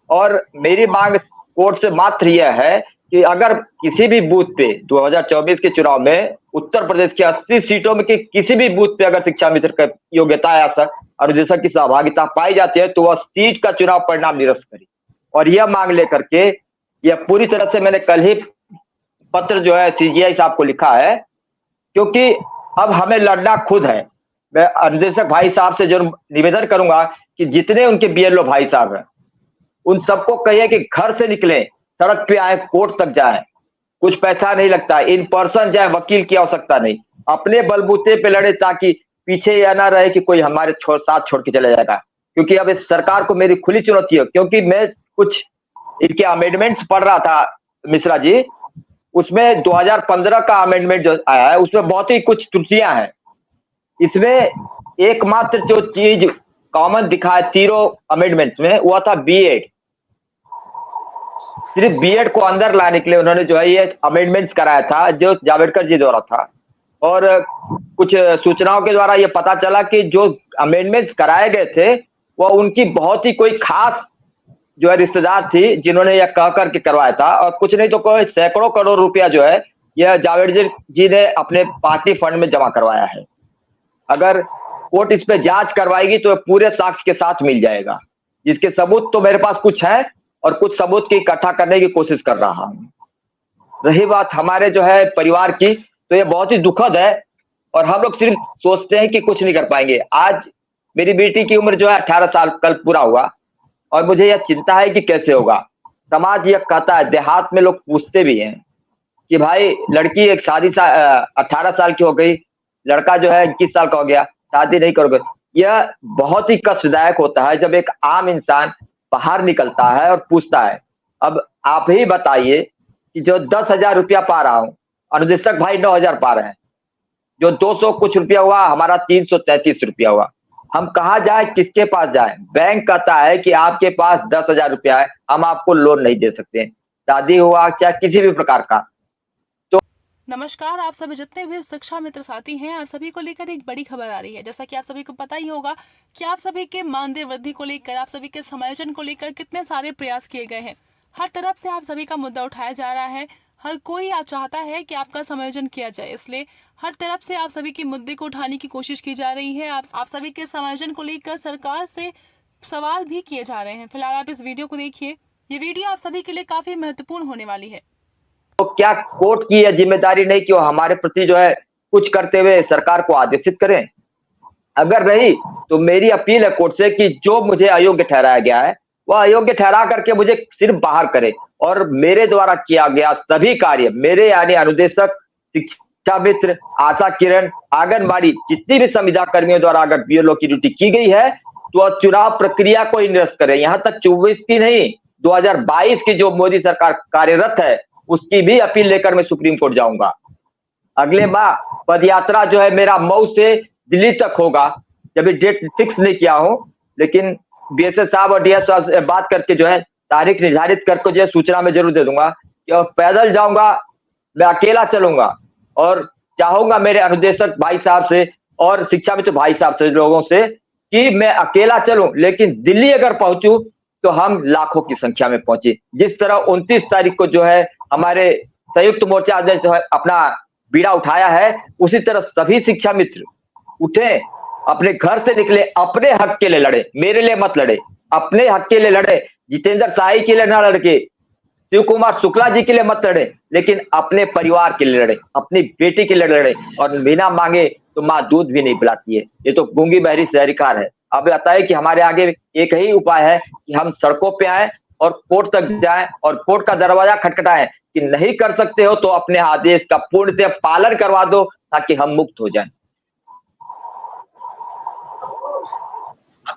और मेरी मांग कोर्ट से मात्र यह है कि अगर किसी भी बूथ पे 2024 के चुनाव में उत्तर प्रदेश की 80 सीटों में किसी भी बूथ पे अगर शिक्षा मित्र की योग्यता या अनुदेशक की सहभागिता पाई जाती है तो वह सीट का चुनाव परिणाम निरस्त करे। और यह मांग लेकर के यह पूरी तरह से मैंने कल ही पत्र जो है सीजीआई साहब को लिखा है, क्योंकि अब हमें लड़ना खुद है। मैं अनुदेशक भाई साहब से जरूर निवेदन करूंगा कि जितने उनके बीएलओ भाई साहब हैं उन सबको कहिए कि घर से निकले, सड़क पे आए, कोर्ट तक जाए, कुछ पैसा नहीं लगता, इन पर्सन जाए, वकील की आवश्यकता नहीं, अपने बलबूते पे लड़े ताकि पीछे यह ना रहे कि कोई हमारे साथ छोड़ के चला जाएगा। क्योंकि अब इस सरकार को मेरी खुली चुनौती है, क्योंकि मैं कुछ इनके अमेंडमेंट्स पढ़ रहा था मिश्रा जी, उसमें 2015 का अमेंडमेंट जो आया है उसमें बहुत ही कुछ त्रुटियां हैं। इसमें एकमात्र जो चीज कॉमन दिखा है तीनों अमेंडमेंट्स में वह था बीएड। सिर्फ बीएड को अंदर लाने के लिए उन्होंने जो है ये अमेंडमेंट्स कराया था जो जावड़ेकर जी द्वारा था। और कुछ सूचनाओं के द्वारा ये पता चला कि जो अमेंडमेंट्स कराए गए थे वह उनकी बहुत ही कोई खास जो है रिश्तेदार थी जिन्होंने यह कह करके करवाया था, और कुछ नहीं तो कोई सैकड़ों करोड़ रुपया जो है यह जावड़ेकर जी ने अपने पार्टी फंड में जमा करवाया है। अगर कोर्ट इस पे जांच करवाएगी तो पूरे साक्ष्य के साथ मिल जाएगा, जिसके सबूत तो मेरे पास कुछ है और कुछ सबूत की इकट्ठा करने की कोशिश कर रहा हूं। रही बात हमारे जो है परिवार की, तो ये बहुत ही दुखद है और हम लोग सिर्फ सोचते हैं कि कुछ नहीं कर पाएंगे। आज मेरी बेटी की उम्र जो है 18 साल कल पूरा हुआ और मुझे यह चिंता है कि कैसे होगा। समाज यह कहता है, देहात में लोग पूछते भी हैं कि भाई लड़की एक शादी 18 साल की हो गई, लड़का जो है 21 साल का हो गया, शादी नहीं करोगे। यह बहुत ही कष्टदायक होता है जब एक आम इंसान बाहर निकलता है और पूछता है। अब आप ही बताइए कि जो 10,000 रुपया पा रहा हूं, अनुदेशक भाई 9,000 पा रहे हैं, जो 200 कुछ रुपया हुआ हमारा 333 रुपया हुआ, हम कहा जाए, किसके पास जाए? बैंक कहता है कि आपके पास 10,000 रुपया है, हम आपको लोन नहीं दे सकते, शादी हुआ क्या किसी भी प्रकार का। नमस्कार, आप सभी जितने भी शिक्षा मित्र साथी हैं, आप सभी को लेकर एक बड़ी खबर आ रही है। जैसा कि आप सभी को पता ही होगा कि आप सभी के मानदेय वृद्धि को लेकर, आप सभी के समायोजन को लेकर कितने सारे प्रयास किए गए हैं। हर तरफ से आप सभी का मुद्दा उठाया जा रहा है, हर कोई आप चाहता है कि आपका समायोजन किया जाए, इसलिए हर तरफ से आप सभी के मुद्दे को उठाने की कोशिश की जा रही है। आप सभी के समायोजन को लेकर सरकार से सवाल भी किए जा रहे हैं। फिलहाल आप इस वीडियो को देखिए, ये वीडियो आप सभी के लिए काफी महत्वपूर्ण होने वाली है। तो क्या कोर्ट की यह जिम्मेदारी नहीं कि वो हमारे प्रति जो है कुछ करते हुए सरकार को आदेशित करें? अगर नहीं तो मेरी अपील है कोर्ट से कि जो मुझे अयोग्य ठहराया गया है वह अयोग्य ठहरा करके मुझे सिर्फ बाहर करे, और मेरे द्वारा किया गया सभी कार्य, मेरे यानी अनुदेशक, शिक्षा मित्र, आशा किरण, आंगनबाड़ी, जितनी भी संविदा कर्मियों द्वारा अगर बीएलओ की ड्यूटी की गई है तो चुनाव प्रक्रिया को ही निरस्त करे। यहां तक 24 की नहीं, 2022 की जो मोदी सरकार कार्यरत है उसकी भी अपील लेकर मैं सुप्रीम कोर्ट जाऊंगा। अगले माह पदयात्रा जो है मेरा मऊ से दिल्ली तक होगा, जब डेट फिक्स नहीं किया हूं, लेकिन बीएसएस साहब और डीएस साहब से बात करके जो है तारीख निर्धारित करके जो है सूचना में जरूर दे दूंगा कि पैदल जाऊंगा, मैं अकेला चलूंगा, और चाहूंगा मेरे अनुदेशक भाई साहब से और शिक्षा मित्र भाई साहब से, लोगों से, कि मैं अकेला चलूं, लेकिन दिल्ली अगर पहुंचूं तो हम लाखों की संख्या में पहुंचे। जिस तरह 29 तारीख को जो है हमारे संयुक्त मोर्चा अध्यक्ष जो है अपना बीड़ा उठाया है, उसी तरह सभी शिक्षा मित्र उठे, अपने घर से निकले, अपने हक के लिए लड़े, मेरे लिए मत लड़े, अपने हक के लिए लड़े। जितेंद्र शाही के लिए ना लड़के, शिव कुमार शुक्ला जी के लिए मत लड़े, लेकिन अपने परिवार के लिए लड़े, अपनी बेटी के लिए लड़े। और बिना मांगे तो माँ दूध भी नहीं पिलाती है, ये तो गूंगी बहरी शहरीकार है। अब बताइए कि हमारे आगे एक ही उपाय है कि हम सड़कों पे आए और कोर्ट तक जाएं और कोर्ट का दरवाजा खटखटाएं कि नहीं कर सकते हो तो अपने आदेश का पूर्णतः पालन करवा दो ताकि हम मुक्त हो जाएं।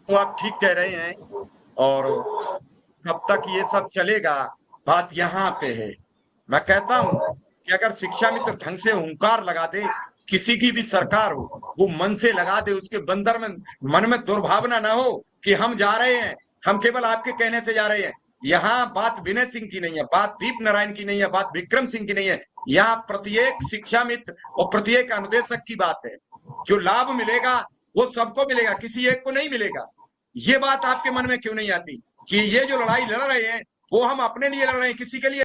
तो आप ठीक कह रहे हैं, और कब तक ये सब चलेगा, बात यहाँ पे है। मैं कहता हूं कि अगर शिक्षा मित्र ढंग से हुंकार लगा दे, किसी की भी सरकार हो वो मन से लगा दे, उसके बंदर में मन में दुर्भावना ना हो कि हम जा रहे हैं, हम केवल आपके कहने से जा रहे हैं। यहाँ बात विनय सिंह की नहीं है, बात दीप नारायण की नहीं है, बात विक्रम सिंह की नहीं है, यहाँ प्रत्येक शिक्षा मित्र और प्रत्येक अनुदेशक की बात है। जो लाभ मिलेगा वो सबको मिलेगा, किसी एक को नहीं मिलेगा। ये बात आपके मन में क्यों नहीं आती? कि ये जो लड़ाई लड़ रहे हैं वो हम अपने लिए लड़ रहे हैं, किसी के लिए